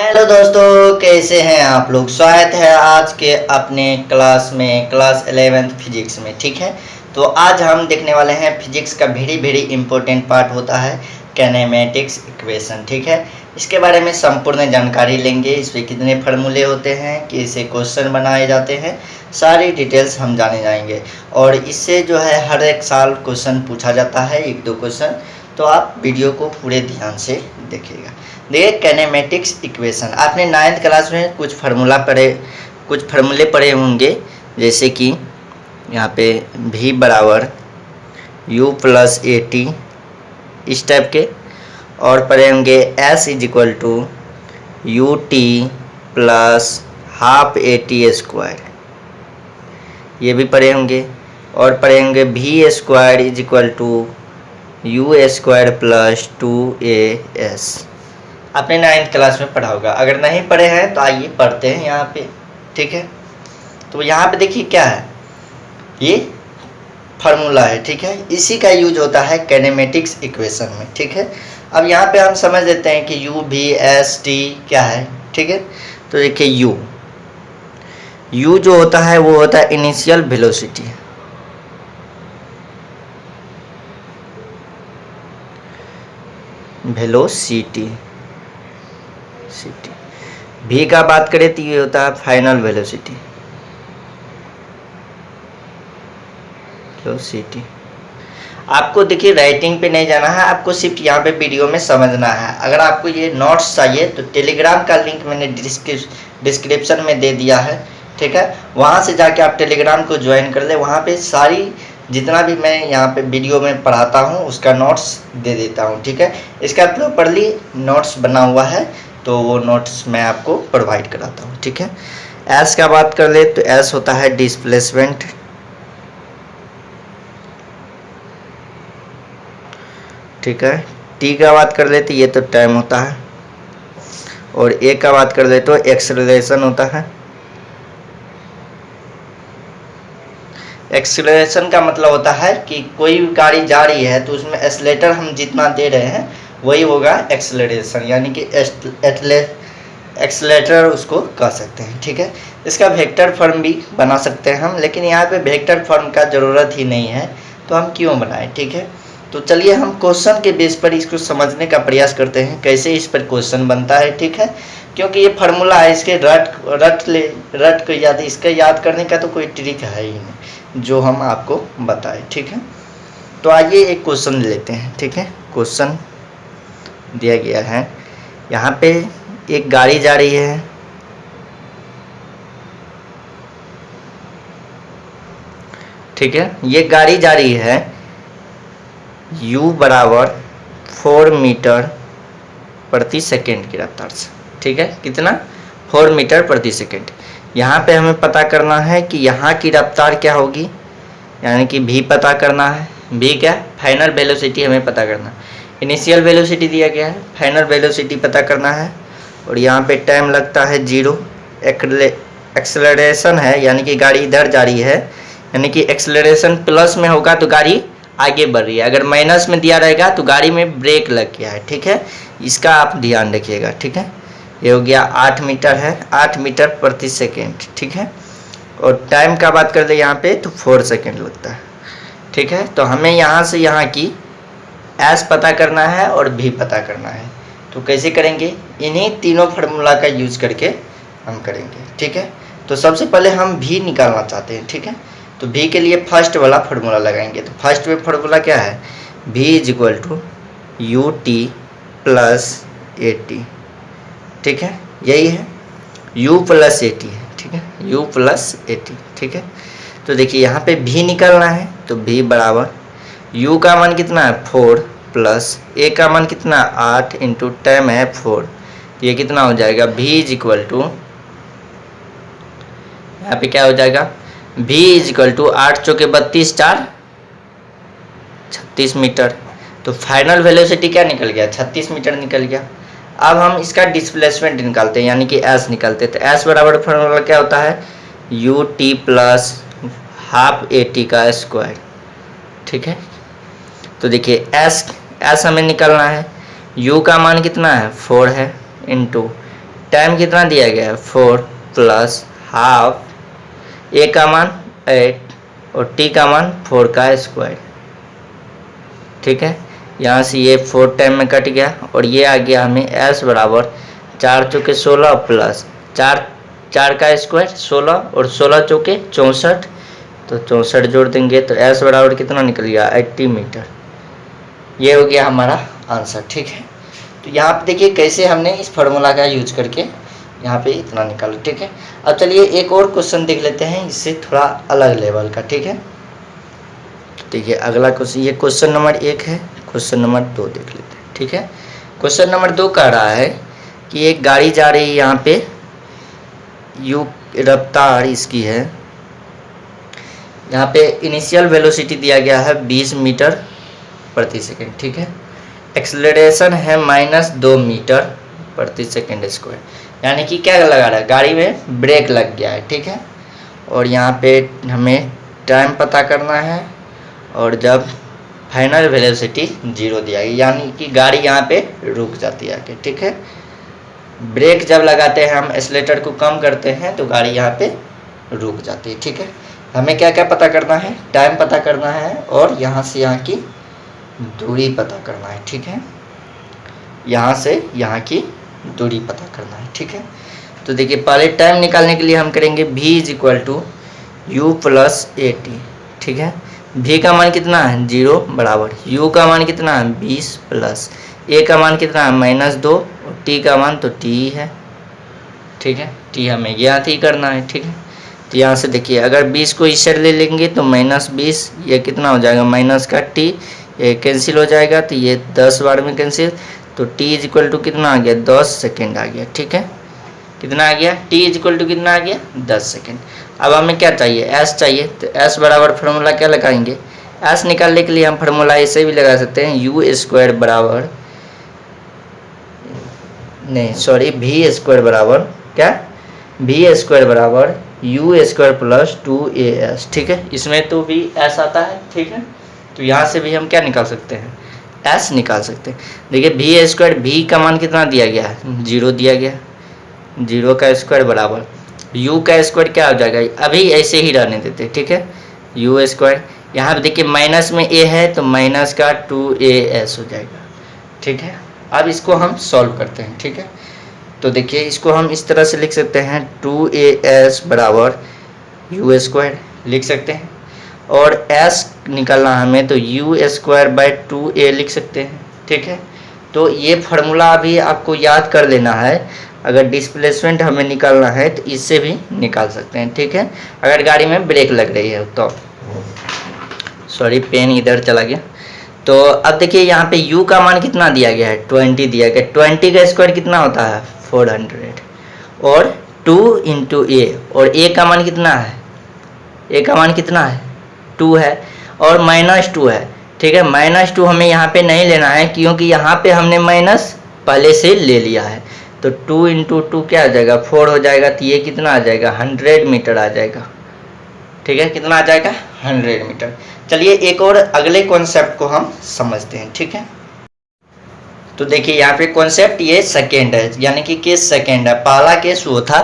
Hello दोस्तों, कैसे हैं आप लोग। स्वागत है आज के अपने क्लास में, क्लास 11th फिजिक्स में। ठीक है, तो आज हम देखने वाले हैं फिजिक्स का वेरी इंपॉर्टेंट पार्ट होता है कैनेमेटिक्स इक्वेशन। ठीक है, इसके बारे में संपूर्ण जानकारी लेंगे। इसमें कितने फार्मूले होते हैं, कैसे क्वेश्चन बनाए जाते हैं, सारी डिटेल्स हम जाने जाएंगे। और इससे जो है हर एक साल क्वेश्चन पूछा जाता है, 1-2 क्वेश्चन। तो आप वीडियो को पूरे ध्यान से देखिएगा। देखिए, कैनेमेटिक्स इक्वेशन आपने 9th क्लास में कुछ फार्मूले पढ़े होंगे, जैसे कि यहाँ पे v बराबर u प्लस ए टी, इस टाइप के। और पढ़े होंगे s is equal to u t plus half a t square, ये भी पढ़े होंगे। और पढ़े होंगे v square is equal to u square plus 2as, आपने 9th क्लास में पढ़ा होगा। अगर नहीं पढ़े हैं तो आइए पढ़ते हैं यहाँ पे। ठीक है, तो यहाँ पे देखिए क्या है, ये फार्मूला है। ठीक है, इसी का यूज होता है कैनेमेटिक्स इक्वेशन में। ठीक है, अब यहाँ पे हम समझ लेते हैं कि u v s t क्या है। ठीक है, तो देखिए u जो होता है वो होता है इनिशियल वेलोसिटी। v का बात करें तो ये होता है फाइनल वेलोसिटी। आपको देखिए राइटिंग पे नहीं जाना है, आपको सिर्फ यहाँ पे वीडियो में समझना है। अगर आपको ये नोट्स चाहिए तो टेलीग्राम का लिंक मैंने डिस्क्रिप्शन में दे दिया है। ठीक है, वहाँ से जाके आप टेलीग्राम को ज्वाइन कर ले। वहाँ पे सारी जितना भी मैं यहाँ पे वीडियो में पढ़ाता हूँ उसका नोट्स दे देता हूँ। ठीक है, इसका प्रॉपरली नोट्स बना हुआ है, तो वो नोट्स मैं आपको प्रोवाइड कराता हूँ। ठीक है, एस का बात कर ले तो एस होता है डिस्प्लेसमेंट। ठीक है, टी का बात कर ले तो ये तो टाइम होता है। और ए का बात कर ले तो एक्सेलरेशन होता है। एक्सेलरेशन का मतलब होता है कि कोई गाड़ी जा रही है तो उसमें एक्सेलेरेटर हम जितना दे रहे हैं वही होगा एक्सेलरेशन, यानी कि एक्सेलेरेटर उसको कह सकते हैं। ठीक है, इसका वेक्टर फॉर्म भी बना सकते हैं हम, लेकिन यहाँ पे वेक्टर फॉर्म का ज़रूरत ही नहीं है, तो हम क्यों बनाएं। ठीक है, तो चलिए हम क्वेश्चन के बेस पर इसको समझने का प्रयास करते हैं, कैसे इस पर क्वेश्चन बनता है। ठीक है, क्योंकि ये फार्मूला है, इसके रट को इसका याद करने का तो कोई ट्रिक है ही नहीं जो हम आपको बताएं। ठीक है, तो आइए एक क्वेश्चन लेते हैं। ठीक है, क्वेश्चन दिया गया है, यहाँ पे एक गाड़ी जा रही है। ठीक है, ये गाड़ी जा रही है u बराबर 4 मीटर प्रति सेकेंड की रफ्तार से। ठीक है, कितना, 4 मीटर प्रति सेकेंड। यहाँ पे हमें पता करना है कि यहाँ की रफ्तार क्या होगी, यानी कि v पता करना है। v क्या, फाइनल वेलोसिटी हमें पता करना है। इनिशियल वेलोसिटी दिया गया है, फाइनल वेलोसिटी पता करना है। और यहाँ पे टाइम लगता है 0। एक्सेलरेशन है, यानी कि गाड़ी इधर जा रही है, यानी कि एक्सेलरेशन प्लस में होगा तो गाड़ी आगे बढ़ रही है, अगर माइनस में दिया रहेगा तो गाड़ी में ब्रेक लग गया है। ठीक है, इसका आप ध्यान रखिएगा। ठीक है, ये हो गया 8 मीटर है, 8 मीटर प्रति सेकेंड। ठीक है, और टाइम का बात कर ले यहाँ पे तो 4 सेकेंड लगता है। ठीक है, तो हमें यहाँ से यहाँ की एस पता करना है और भी पता करना है, तो कैसे करेंगे, इन्हीं तीनों फार्मूला का यूज करके हम करेंगे। ठीक है, तो सबसे पहले हम भी निकालना चाहते हैं। ठीक है, तो v के लिए फर्स्ट वाला फार्मूला लगाएंगे। तो फर्स्ट में फार्मूला क्या है, v is equal to u t plus a t. ठीक है, यही है, u प्लस ए टी है। ठीक है, u प्लस ए टी। ठीक है, तो देखिए यहाँ पे v निकालना है, तो v बराबर u का मान कितना है 4 प्लस a का मान कितना 8 इंटू टाइम है 4, ये कितना हो जाएगा, v इज इक्वल टू, यहाँ पे क्या हो जाएगा, v इज इक्वल टू 8 चौके 32 4 36 मीटर। तो फाइनल वेलोसिटी क्या निकल गया, 36 मीटर निकल गया। अब हम इसका डिस्प्लेसमेंट निकालते हैं, यानी कि s निकालते हैं। तो s बराबर फार्मूला क्या होता है, you t plus half a t का स्क्वायर। ठीक है, तो देखिए s हमें निकालना है, u का मान कितना है 4 है, इंटू टाइम कितना दिया गया है 4 प्लस हाफ, ए का मान 8 और टी का मान 4 का स्क्वायर। ठीक है, यहाँ से ये 4 टाइम में कट गया और ये आ गया हमें एस बराबर 4 चौके 16 प्लस 4 का स्क्वायर 16 और 16 चौके 64, तो 64 जोड़ देंगे तो एस बराबर कितना निकल गया 80 मीटर। ये हो गया हमारा आंसर। ठीक है, तो यहाँ पे देखिए कैसे हमने इस फार्मूला का यूज करके यहाँ पे इतना निकाला। ठीक है, अब चलिए एक और क्वेश्चन देख लेते हैं, इससे थोड़ा अलग लेवल का। ठीक है, देखिए अगला क्वेश्चन, ये क्वेश्चन नंबर 1 है, क्वेश्चन नंबर 2 देख लेते हैं। ठीक है, क्वेश्चन नंबर 2 कह रहा है कि एक गाड़ी जा रही है, यहाँ पे यू रफ्तार इसकी है, यहाँ पे इनिशियल वेलोसिटी दिया गया है 20 मीटर प्रति सेकेंड। ठीक है, एक्सेलरेशन है -2 मीटर प्रति सेकेंड स्क्वायर, यानी कि क्या लगा रहा है, गाड़ी में ब्रेक लग गया है। ठीक है, और यहाँ पे हमें टाइम पता करना है और जब फाइनल वेलोसिटी 0 दिया गया, यानी कि गाड़ी यहाँ पे रुक जाती है आके। ठीक है, ब्रेक जब लगाते हैं हम एक्सेलेरेटर को कम करते हैं तो गाड़ी यहाँ पे रुक जाती है। ठीक है, हमें क्या क्या पता करना है, टाइम पता करना है और यहाँ से यहाँ की दूरी पता करना है। ठीक है, यहाँ से यहाँ की दूरी पता करना है। ठीक है, तो देखिए पहले टाइम निकालने के लिए हम करेंगे v = u + at। ठीक है, v का मान कितना है 0 बराबर u का मान कितना है 20 प्लस a का मान कितना है -2 और t का मान तो t है। ठीक है, t हमें ज्ञात ही करना है। ठीक है, तो यहाँ से देखिए अगर 20 को इस साइड ले लेंगे तो -20, ये कितना हो जाएगा माइनस का t, ये कैंसिल हो जाएगा तो ये 10 बार में कैंसिल, तो t = कितना आ गया 10 सेकेंड आ गया। ठीक है, कितना आ गया t = कितना आ गया 10 सेकेंड। अब हमें क्या चाहिए, s चाहिए, तो s बराबर फार्मूला क्या लगाएंगे, s निकालने के लिए हम फार्मूला ऐसे भी लगा सकते हैं, v² बराबर बराबर क्या, v² बराबर u² + 2as। ठीक है, इसमें तो भी s आता है। ठीक है, तो यहाँ से भी हम क्या निकाल सकते हैं, s निकाल सकते हैं। देखिए v² v का मान कितना दिया गया है 0 दिया गया, 0 का स्क्वायर बराबर u का स्क्वायर क्या हो जाएगा, अभी ऐसे ही रहने देते। ठीक है, u², यहाँ पे देखिए माइनस में a है तो माइनस का 2as हो जाएगा। ठीक है, अब इसको हम सॉल्व करते हैं। ठीक है, तो देखिए इसको हम इस तरह से लिख सकते हैं 2as बराबर u² लिख सकते हैं, और s निकालना हमें तो u²/2a लिख सकते हैं। ठीक है, तो ये फार्मूला अभी आपको याद कर लेना है, अगर डिस्प्लेसमेंट हमें निकालना है तो इससे भी निकाल सकते हैं। ठीक है, अगर गाड़ी में ब्रेक लग रही है तो, सॉरी पेन इधर चला गया। तो अब देखिए यहाँ पे u का मान कितना दिया गया है 20 दिया गया, 20 का स्क्वायर कितना होता है 400 और 2 × a, और a का मान कितना है, a का मान कितना है 2 है और -2 है। ठीक है, -2 हमें यहाँ पे नहीं लेना है क्योंकि यहाँ पे हमने माइनस पहले से ले लिया है, तो 2 × 2 क्या आ जाएगा 4 हो जाएगा, तो ये कितना आ जाएगा 100 मीटर आ जाएगा। ठीक है, कितना आ जाएगा 100 मीटर। चलिए एक और अगले कॉन्सेप्ट को हम समझते हैं। ठीक है, तो देखिए यहाँ पे कॉन्सेप्ट ये सेकेंड है, यानी कि केस सेकेंड है, पहला केस वो था।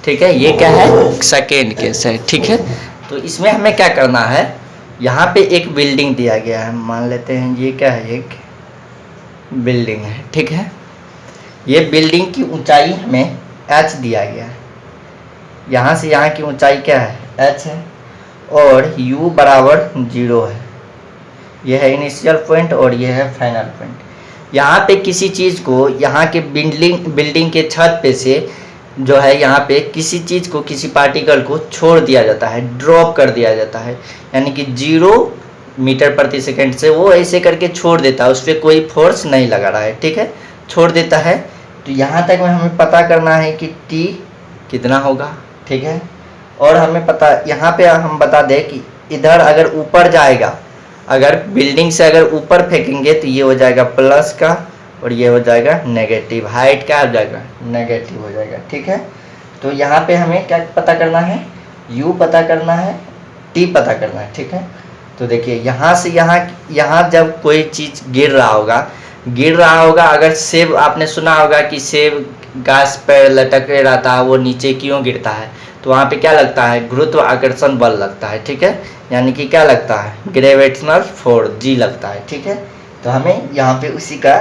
ठीक है, ये क्या है सेकेंड केस है। ठीक है, तो इसमें हमें क्या करना है, यहाँ पे एक बिल्डिंग दिया गया है, मान लेते हैं ये क्या है एक बिल्डिंग है। ठीक है, ये बिल्डिंग की ऊंचाई हमें h दिया गया है, यहाँ से यहाँ की ऊंचाई क्या है h है और u बराबर 0 है, यह है इनिशियल पॉइंट और यह है फाइनल पॉइंट। यहाँ पे किसी चीज़ को यहाँ के बिल्डिंग के छत पे से जो है यहाँ पे किसी चीज़ को, किसी पार्टिकल को छोड़ दिया जाता है, ड्रॉप कर दिया जाता है, यानी कि 0 मीटर प्रति सेकंड से वो ऐसे करके छोड़ देता है, उस पर कोई फोर्स नहीं लगा रहा है। ठीक है, छोड़ देता है, तो यहाँ तक में हमें पता करना है कि t कितना होगा। ठीक है, और हमें पता यहाँ पे हम बता दें कि इधर अगर ऊपर जाएगा, अगर बिल्डिंग से अगर ऊपर फेंकेंगे तो ये हो जाएगा प्लस का और ये हो जाएगा नेगेटिव, हाइट क्या हो जाएगा नेगेटिव हो जाएगा। ठीक है, तो यहाँ पे हमें क्या पता करना है, u पता करना है, t पता करना है। ठीक है, तो देखिए यहाँ से यहाँ जब कोई चीज़ गिर रहा होगा, अगर सेब, आपने सुना होगा कि सेब गैस पर लटके रहता है वो नीचे क्यों गिरता है, तो वहाँ पे क्या लगता है, गुरुत्वाकर्षण बल लगता है, ठीक है, यानी कि क्या लगता है, ग्रेविटेशनल फोर्स जी लगता है, ठीक है। तो हमें यहाँ पे उसी का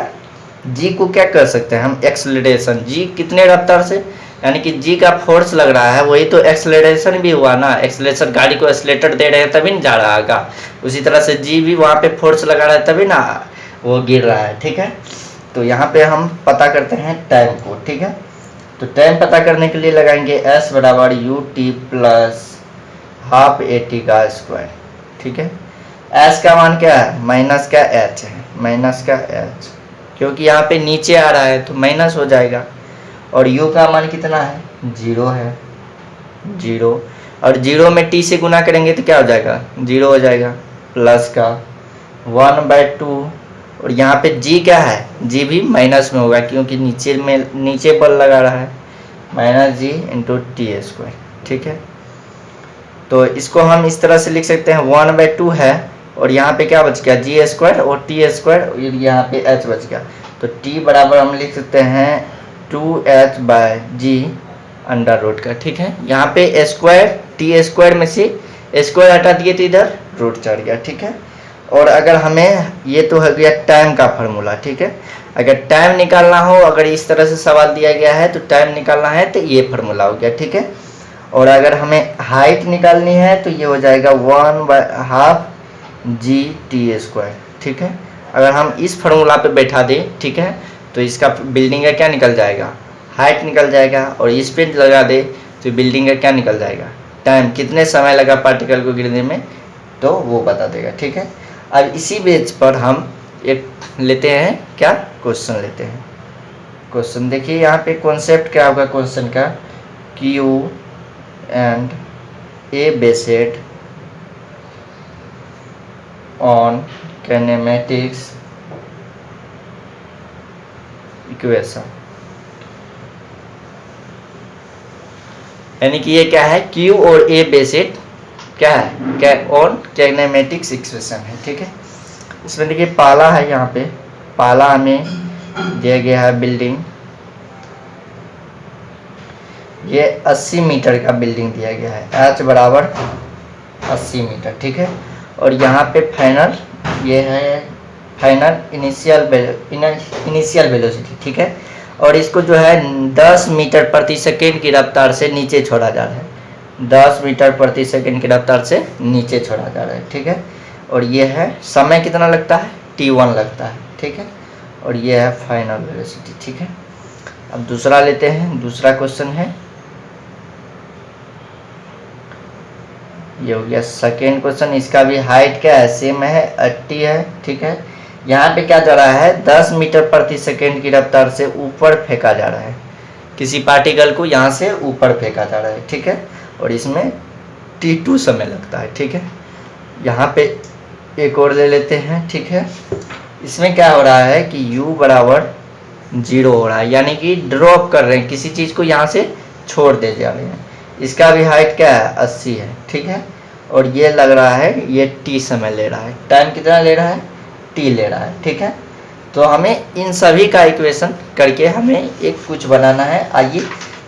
जी को क्या कर सकते हैं हम, एक्सेलरेशन, जी कितने रफ्तार से, यानी कि जी का फोर्स लग रहा है वही तो एक्सेलरेशन भी हुआ ना, एक्सेलरेशन गाड़ी को एक्सेलेटर दे रहे हैं तभी नहीं जा रहा है, उसी तरह से जी भी वहाँ पे फोर्स लगा रहा है तभी ना वो गिर रहा है, ठीक है। तो यहाँ पे हम पता करते हैं टाइम को, ठीक है। तो टाइम पता करने के लिए लगाएंगे s बराबर you t plus half a t का स्क्वायर, ठीक है। s का मान क्या है, माइनस का h है, माइनस का h, क्योंकि यहाँ पे नीचे आ रहा है तो माइनस हो जाएगा, और u का मान कितना है, 0 है, 0, और 0 में t से गुना करेंगे तो क्या हो जाएगा, 0 हो जाएगा, प्लस का 1/2, और यहाँ पे g क्या है, g भी माइनस में होगा क्योंकि नीचे बल लगा रहा है, माइनस जी इंटू टी स्क्वायर, ठीक है। तो इसको हम इस तरह से लिख सकते हैं 1/2 है, और यहाँ पे क्या बच गया, जी स्क्वायर और टी स्क्वायर, और यहाँ पे h बच गया, तो t बराबर हम लिख सकते हैं 2h/g अंडर रूट का, ठीक है। यहाँ पे स्क्वायर टी स्क्वायर में से स्क्वायर हटा दिए तो इधर रूट चढ़ गया, ठीक है। और अगर हमें, ये तो हो गया टाइम का फार्मूला, ठीक है। अगर टाइम निकालना हो, अगर इस तरह से सवाल दिया गया है तो टाइम निकालना है तो ये फार्मूला हो गया, ठीक है। और अगर हमें हाइट निकालनी है तो ये हो जाएगा 1/2 जी टी स्क्वायर, ठीक है। अगर हम इस फार्मूला पे बैठा दें, ठीक है, तो इसका बिल्डिंग का क्या निकल जाएगा, हाइट निकल जाएगा, और इस पे लगा दे तो बिल्डिंग का क्या निकल जाएगा, टाइम, कितने समय लगा पार्टिकल को गिरने में, तो वो बता देगा, ठीक है। अब इसी बेस पर हम एक लेते हैं, क्या क्वेश्चन लेते हैं। क्वेश्चन देखिए यहाँ पे कॉन्सेप्ट क्या होगा क्वेश्चन का, Q and A based on kinematics equation, यानी कि ये क्या है, Q और A बेस्ड क्या है, क्या ऑन काइनेमेटिक्स इक्वेशन है, ठीक है। इसमें देखिए पहला है, यहाँ पे पहला हमें दिया गया है बिल्डिंग, ये 80 मीटर का बिल्डिंग दिया गया है, h बराबर 80 मीटर, ठीक है। और यहाँ पे फाइनल, ये है फाइनल इनिशियल वेलोसिटी, ठीक है। और इसको जो है 10 मीटर प्रति सेकेंड की रफ्तार से नीचे छोड़ा जा रहा है, 10 मीटर प्रति सेकेंड की रफ्तार से नीचे छोड़ा जा रहा है, ठीक है। और ये है समय कितना लगता है, t1 लगता है, ठीक है। और ये है फाइनल वेलोसिटी, ठीक है। अब दूसरा लेते हैं, दूसरा क्वेश्चन है, ये हो गया सेकेंड क्वेश्चन। इसका भी हाइट क्या है, सेम है, 80 है, ठीक है। यहाँ पे क्या जा रहा है, 10 मीटर प्रति सेकेंड की रफ्तार से ऊपर फेंका जा रहा है, किसी पार्टिकल को यहाँ से ऊपर फेंका जा रहा है, ठीक है। और इसमें t2 समय लगता है, ठीक है। यहाँ पे एक और ले लेते हैं, ठीक है। इसमें क्या हो रहा है कि u बराबर 0 हो रहा है, यानी कि ड्रॉप कर रहे हैं, किसी चीज़ को यहाँ से छोड़ दे जा रहे हैं। इसका भी हाइट क्या है, 80 है, ठीक है। और ये लग रहा है ये t समय ले रहा है, टाइम कितना ले रहा है, t ले रहा है, ठीक है। तो हमें इन सभी का इक्वेशन करके हमें एक कुछ बनाना है, आइए,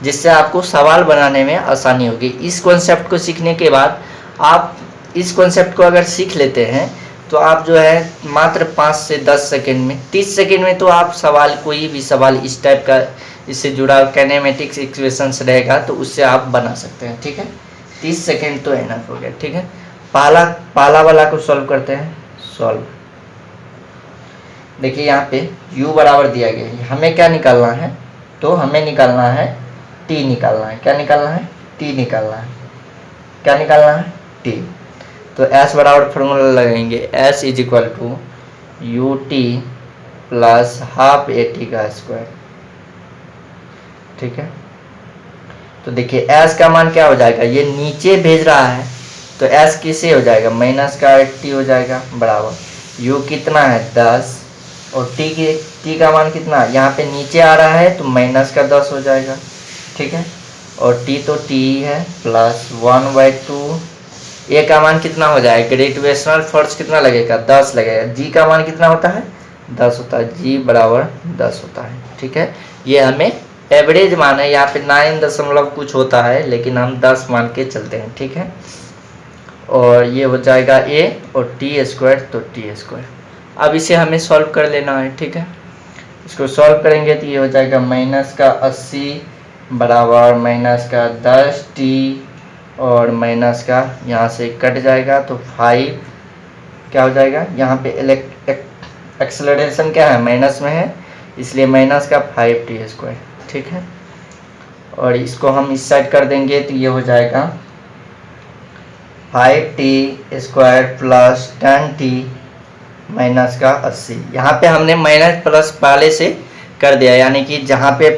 जिससे आपको सवाल बनाने में आसानी होगी। इस कॉन्सेप्ट को सीखने के बाद आप इस कॉन्सेप्ट को अगर सीख लेते हैं तो आप जो है मात्र 5 से 10 सेकंड में, 30 सेकंड में तो आप सवाल, कोई भी सवाल इस टाइप का, इससे जुड़ा काइनेमेटिक्स इक्वेशंस रहेगा तो उससे आप बना सकते हैं, ठीक है। 30 सेकंड तो एनफ हो गया, ठीक है। पहला वाला को सॉल्व करते हैं, सॉल्व। देखिए यहाँ पे u बराबर दिया गया है, हमें क्या निकालना है, तो हमें निकालना है t निकालना है, क्या निकालना है, t निकालना है, क्या निकालना है, t। तो s बराबर फॉर्मूला लगाएंगे, s is equal to u t plus half a t का स्क्वायर, ठीक है। तो देखिए s का मान क्या हो जाएगा, ये नीचे भेज रहा है तो s किसे हो जाएगा, माइनस का t हो जाएगा, बराबर u कितना है 10, और t का मान कितना, यहाँ पे नीचे आ रहा है तो माइनस का 10 हो जाएगा, ठीक है। और t तो t है, प्लस 1/2, a का मान कितना हो जाएगा, ग्रेविटेशनल फोर्स कितना लगेगा, 10 लगेगा। g का मान कितना होता है, 10 होता है, g बराबर 10 होता है, ठीक है। ये हमें एवरेज मान है, यहाँ पे 9 दशमलव कुछ होता है, लेकिन हम 10 मान के चलते हैं, ठीक है। और ये हो जाएगा a और टी स्क्वायर, तो टी स्क्वायर। अब इसे हमें सॉल्व कर लेना है, ठीक है। इसको सॉल्व करेंगे तो ये हो जाएगा -80 बराबर -10t और माइनस का यहाँ से कट जाएगा, तो 5 क्या हो जाएगा, यहाँ पे एक्सेलरेशन क्या है, माइनस में है, इसलिए माइनस का 5t स्क्वायर, ठीक है। और इसको हम इस साइड कर देंगे तो ये हो जाएगा 5t square plus 10t minus का 80। यहाँ पे हमने माइनस प्लस पहले से कर दिया, यानी कि जहाँ पे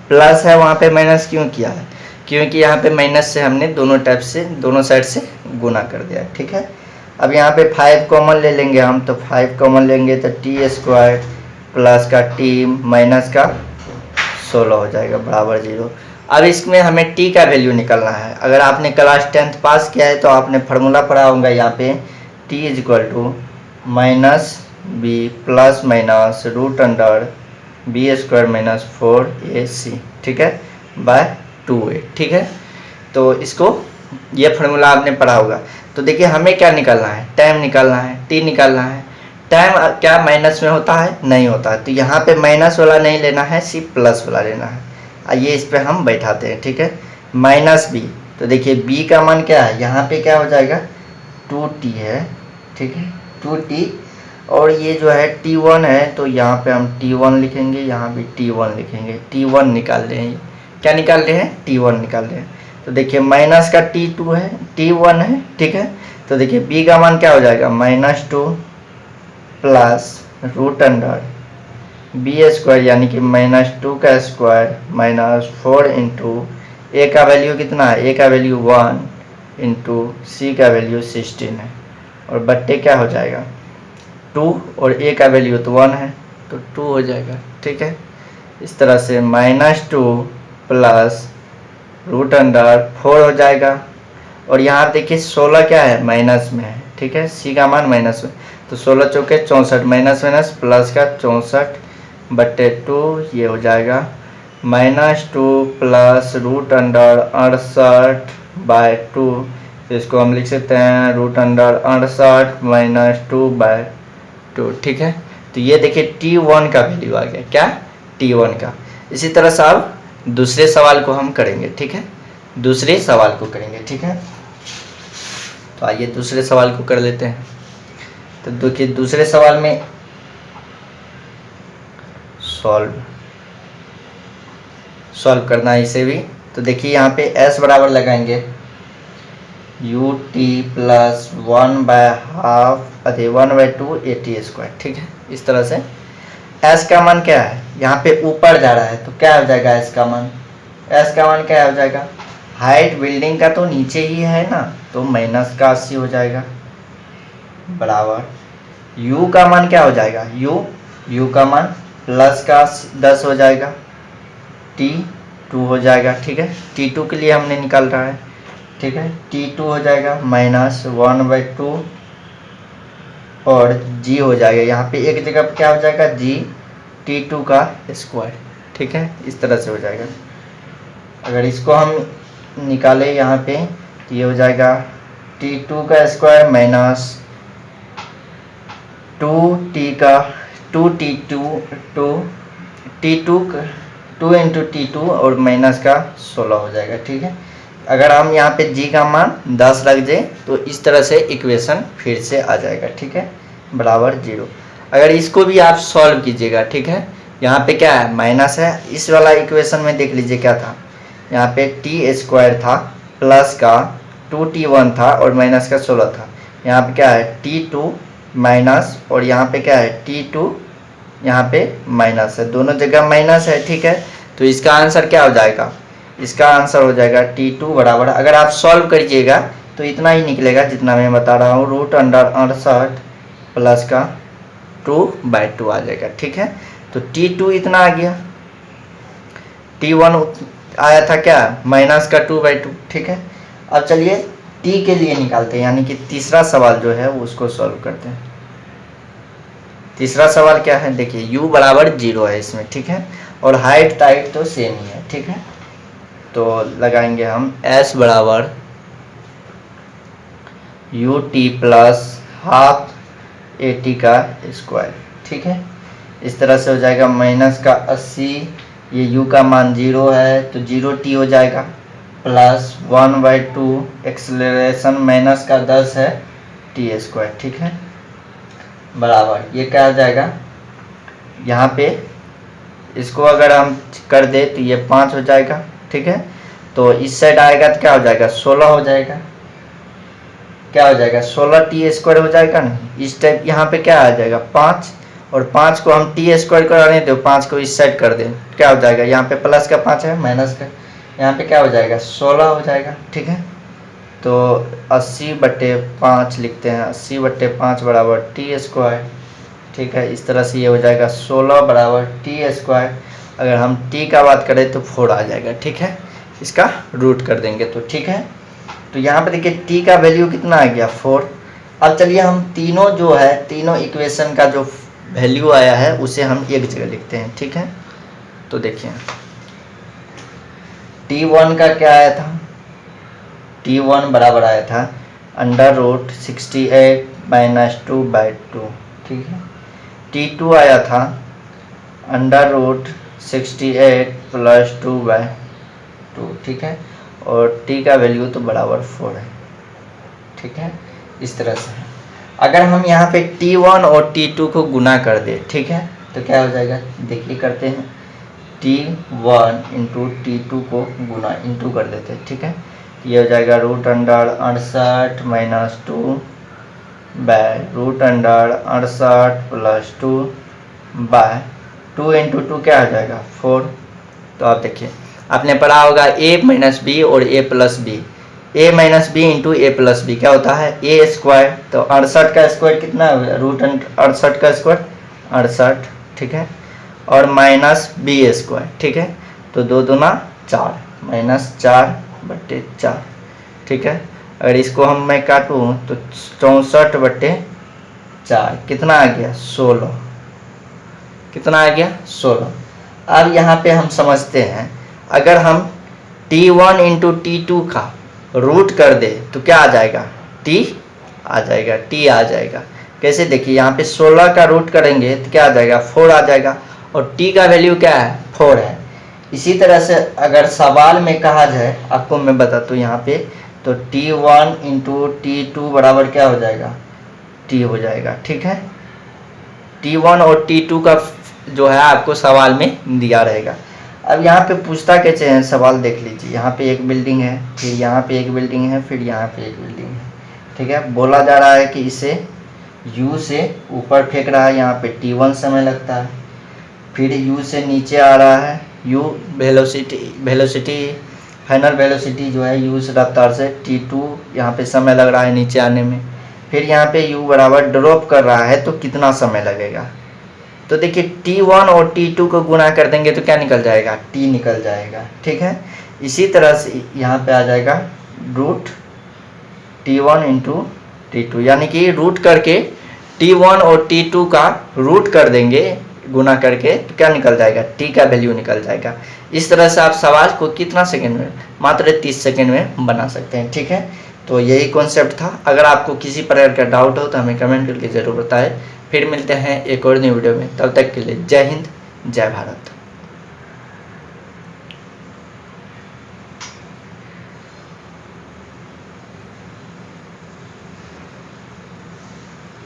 प्लस है वहाँ पे माइनस क्यों किया है, क्योंकि यहाँ पे माइनस से हमने दोनों टाइप से, दोनों साइड से गुना कर दिया, ठीक है। अब यहाँ पे 5 कॉमन ले लेंगे हम, तो 5 कॉमन लेंगे तो टी स्क्वायर प्लस का t माइनस का 16 हो जाएगा बराबर 0। अब इसमें हमें t का वैल्यू निकालना है। अगर आपने क्लास 10th पास किया है तो आपने फार्मूला पढ़ा होगा, यहाँ पे t equal to minus b plus minus root under b square minus 4ac, ठीक है, बाय 2a, ठीक है। तो इसको ये फार्मूला आपने पढ़ा होगा। तो देखिए हमें क्या निकालना है, टाइम निकालना है, t निकालना है। टाइम क्या माइनस में होता है, नहीं होता है, तो यहाँ पे माइनस वाला नहीं लेना है, सिर्फ प्लस वाला लेना है। आइए इस पे हम बैठाते हैं, ठीक है। माइनस बी, तो देखिए b का मान क्या है, यहाँ पे क्या हो जाएगा 2t है, ठीक है, 2t। और ये जो है t1 है, तो यहाँ पे हम t1 लिखेंगे, यहाँ भी t1 लिखेंगे, t1 निकाल रहे हैं। क्या निकाल रहे हैं, t1 निकाल रहे हैं। तो देखिए माइनस का t2 है, t1 है, ठीक है। तो देखिए b का मान क्या हो जाएगा, -2 plus root under b square, यानी कि -2 का स्क्वायर माइनस 4 इंटू ए का वैल्यू कितना है, ए का वैल्यू 1 इंटू सी का वैल्यू 16 है, और बट्टे क्या हो जाएगा 2, और ए का वैल्यू तो 1 है, तो 2 हो जाएगा, ठीक है। इस तरह से -2 प्लस रूट अंडर 4 हो जाएगा। और यहाँ देखिए 16 क्या है, माइनस में है, ठीक है, सी का मान माइनस में, तो 16 चौके 64, माइनस माइनस प्लस का 64 बट्टे 2, ये हो जाएगा -2 प्लस रूट अंडर 68 बाय 2। तो इसको हम लिख सकते हैं रूट अंडर 68 माइनस 2 बाय 2, ठीक है। तो ये देखिए t1 का वैल्यू आ गया, क्या, t1 का। इसी तरह से अब दूसरे सवाल को हम करेंगे, ठीक है, दूसरे सवाल को करेंगे, ठीक है। तो आइए दूसरे सवाल को कर लेते हैं। तो देखिए दूसरे सवाल में सॉल्व करना है इसे भी। तो देखिए यहाँ पे s बराबर लगाएंगे ut प्लस 1/2 at स्क्वायर, ठीक है। इस तरह से s का मान क्या है, यहाँ पे ऊपर जा रहा है, तो क्या हो जाएगा s का मान, s का मान क्या हो जाएगा, हाइट बिल्डिंग का तो नीचे ही है ना, तो -80 हो जाएगा बराबर u का मान क्या हो जाएगा, u का मान प्लस का 10 हो जाएगा, t2 हो जाएगा, ठीक है। t2 के लिए हमने निकाल रहा है, ठीक है, t2 हो जाएगा -1/2 और g हो जाएगा, यहाँ पे एक जगह पे क्या हो जाएगा g, t2 का स्क्वायर, ठीक है। इस तरह से हो जाएगा। अगर इसको हम निकाले यहाँ पे तो ये हो जाएगा t2 का स्क्वायर माइनस 2 इंटू t2 और माइनस का 16 हो जाएगा, ठीक है। अगर हम यहाँ पे g का मान 10 रख दें तो इस तरह से इक्वेशन फिर से आ जाएगा, ठीक है, बराबर 0। अगर इसको भी आप सॉल्व कीजिएगा, ठीक है, यहाँ पे क्या है, माइनस है। इस वाला इक्वेशन में देख लीजिए क्या था, यहाँ पे t स्क्वायर था प्लस का 2t1 था और माइनस का 16 था। यहाँ पे क्या है t2 माइनस, और यहाँ पे क्या है t2, यहाँ पे माइनस है, दोनों जगह माइनस है, ठीक है। तो इसका आंसर क्या हो जाएगा, इसका आंसर हो जाएगा t2 बराबर, अगर आप सॉल्व करिएगा तो इतना ही निकलेगा जितना मैं बता रहा हूँ, रूट अंडर 68 प्लस का 2/2 आ जाएगा, ठीक है। तो t2 इतना आ गया, t1 आया था क्या, माइनस का 2/2, ठीक है। अब चलिए t के लिए निकालते हैं, यानी कि तीसरा सवाल जो है वो उसको सॉल्व करते हैं। तीसरा सवाल क्या है, देखिए u बराबर 0 है इसमें, ठीक है। और हाइट टाइट तो सेम ही है, ठीक है। तो लगाएंगे हम s बराबर you t plus half a t का स्क्वायर, ठीक है। इस तरह से हो जाएगा माइनस का 80, ये u का मान 0 है तो 0t हो जाएगा, प्लस 1/2 एक्सेलरेशन माइनस का 10 है टी स्क्वायर, ठीक है, बराबर ये क्या हो जाएगा, यहाँ पे इसको अगर हम कर दे तो ये 5 हो जाएगा, ठीक है। तो इस साइड आएगा तो क्या हो जाएगा 16 हो जाएगा, क्या हो जाएगा 16 टी स्क्वायर हो जाएगा ना। इस टाइप यहाँ पे क्या आ जाएगा 5, और 5 को हम टी स्क्वायर कराने दो, 5 को इस साइड कर दें, क्या हो जाएगा यहाँ पे प्लस का 5 है माइनस का, यहाँ पे क्या हो जाएगा 16 हो जाएगा, ठीक है। तो 80/5 लिखते हैं, 80/5 बराबर टी स्क्वायर, ठीक है। इस तरह से ये हो जाएगा 16 बराबर टी स्क्वायर। अगर हम टी का बात करें तो 4 आ जाएगा, ठीक है, इसका रूट कर देंगे तो, ठीक है। तो यहाँ पे देखिए टी का वैल्यू कितना आ गया 4। अब चलिए हम तीनों जो है तीनों इक्वेशन का जो वैल्यू आया है उसे हम एक जगह लिखते हैं, ठीक है। तो देखिए t1 का क्या आया था, t1 बराबर आया था √68 - 2/2, ठीक है। t2 आया था √68 + 2/2, ठीक है। और t का वैल्यू तो बराबर 4 है, ठीक है। इस तरह से अगर हम यहाँ पे t1 और t2 को गुना कर दे, ठीक है, तो क्या हो जाएगा देखिए करते हैं, t1 × t2 को गुना इंटू कर देते हैं, ठीक है। ये हो जाएगा √68 - 2/√68 + 2/2 × 2 क्या हो जाएगा 4। तो आप देखिए आपने पढ़ा होगा a - b और a + b, a - b × a + b क्या होता है a स्क्वायर। तो 68 का स्क्वायर कितना है √68 का स्क्वायर 68, ठीक है, और माइनस b स्क्वायर, ठीक है। तो 2 दूना 4 -4/4, ठीक है। अगर इसको हम मैं काटूँ तो 64/4 कितना आ गया 16, कितना आ गया 16। अब यहाँ पे हम समझते हैं अगर हम t1 × t2 का रूट कर दे तो क्या आ जाएगा t आ जाएगा, t आ जाएगा। कैसे देखिए यहाँ पे 16 का रूट करेंगे तो क्या आ जाएगा 4 आ जाएगा, और t का वैल्यू क्या है 4 है। इसी तरह से अगर सवाल में कहा जाए आपको मैं बताता हूँ यहाँ पे, तो t1 × t2 बराबर क्या हो जाएगा t हो जाएगा, ठीक है। t1 और t2 का जो है आपको सवाल में दिया रहेगा। अब यहाँ पे पूछता कैसे है सवाल देख लीजिए, यहाँ पे एक बिल्डिंग है, फिर यहाँ पे एक बिल्डिंग है, फिर यहाँ पे एक बिल्डिंग है, ठीक है। बोला जा रहा है कि इसे u से ऊपर फेंक रहा है, यहाँ पे t1 समय लगता है, फिर u से नीचे आ रहा है, u वेलोसिटी फाइनल वेलोसिटी जो है u से रफ्तार से t2 यहाँ पे समय लग रहा है नीचे आने में, फिर यहाँ पे u बराबर ड्रॉप कर रहा है तो कितना समय लगेगा। तो देखिए t1 और t2 को गुना कर देंगे तो क्या निकल जाएगा t निकल जाएगा, ठीक है। इसी तरह से यहाँ पे आ जाएगा √t1 × t2, यानी कि रूट करके t1 और t2 का रूट कर देंगे गुना करके तो क्या निकल जाएगा t का वैल्यू निकल जाएगा। इस तरह से आप सवाल को कितना सेकंड में मात्र 30 सेकंड में बना सकते हैं, ठीक है। तो यही कॉन्सेप्ट था। अगर आपको किसी प्रकार का डाउट हो तो हमें कमेंट करके ज़रूर बताएं। फिर मिलते हैं एक और नई वीडियो में, तब तक के लिए जय हिंद जय भारत।